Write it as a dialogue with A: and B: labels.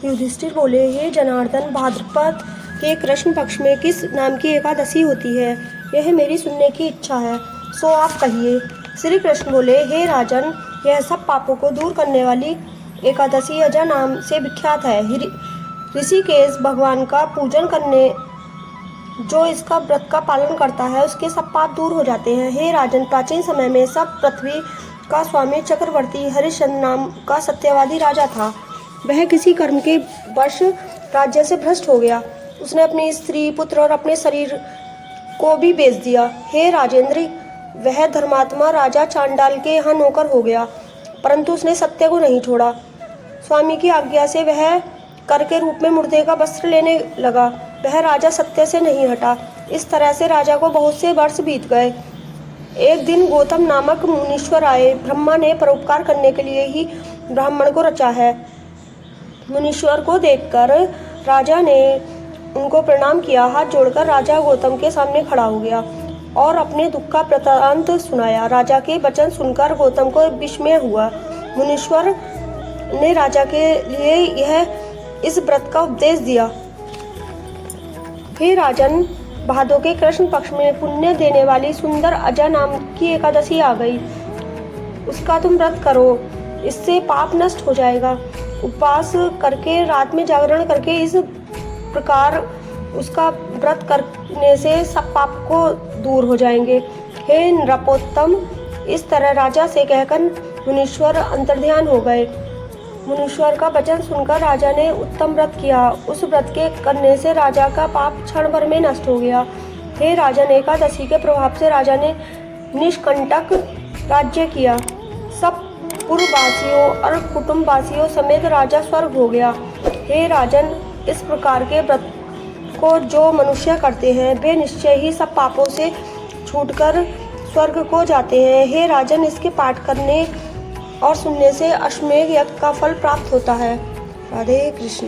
A: युधिष्ठिर बोले, हे जनार्दन, भाद्रपद के कृष्ण पक्ष में किस नाम की एकादशी होती है? यह मेरी सुनने की इच्छा है, सो आप कहिए। श्री कृष्ण बोले, हे राजन, यह सब पापों को दूर करने वाली एकादशी अजा नाम से विख्यात है। ऋषिकेश भगवान का पूजन करने जो इसका व्रत का पालन करता है उसके सब पाप दूर हो जाते हैं। हे राजन, प्राचीन समय में सब पृथ्वी का स्वामी चक्रवर्ती हरिश्चंद्र नाम का सत्यवादी राजा था। वह किसी कर्म के वश राज्य से भ्रष्ट हो गया। उसने अपनी स्त्री, पुत्र और अपने शरीर को भी बेच दिया। हे राजेंद्र, वह धर्मात्मा राजा चांडाल के यहाँ नौकर हो गया, परंतु उसने सत्य को नहीं छोड़ा। स्वामी की आज्ञा से वह कर के रूप में मुर्दे का वस्त्र लेने लगा। वह राजा सत्य से नहीं हटा। इस तरह से राजा को बहुत से वर्ष बीत गए। एक दिन गौतम नामक मुनीश्वर आए। ब्रह्मा ने परोपकार करने के लिए ही ब्राह्मण को रचा है। मुनीश्वर को देखकर राजा ने उनको प्रणाम किया। हाथ जोड़कर राजा गौतम के सामने खड़ा हो गया और अपने दुख का वृत्तांत सुनाया। राजा के वचन सुनकर गौतम को विस्मय हुआ। मुनीश्वर ने राजा के लिए इस व्रत का उपदेश दिया। हे राजन, भादों के कृष्ण पक्ष में पुण्य देने वाली सुंदर अजा नाम की एकादशी आ गई। उसका तुम व्रत करो, इससे पाप नष्ट हो जाएगा। उपवास करके, रात में जागरण करके इस प्रकार उसका व्रत करने से सब पाप को दूर हो जाएंगे। हे नृपोत्तम, इस तरह राजा से कहकर मुनीश्वर अंतर्ध्यान हो गए। मुनीश्वर का वचन सुनकर राजा ने उत्तम व्रत किया। उस व्रत के करने से राजा का पाप क्षण भर में नष्ट हो गया। हे राजन, एकादशी के प्रभाव से राजा ने निष्कंटक राज्य किया। सब पुरवासियों और कुटुंबवासियों समेत राजा स्वर्ग हो गया। हे राजन, इस प्रकार के व्रत को जो मनुष्य करते हैं वे निश्चय ही सब पापों से छूटकर स्वर्ग को जाते हैं। हे राजन, इसके पाठ करने और सुनने से अश्वमेध यज्ञ का फल प्राप्त होता है। राधे कृष्ण।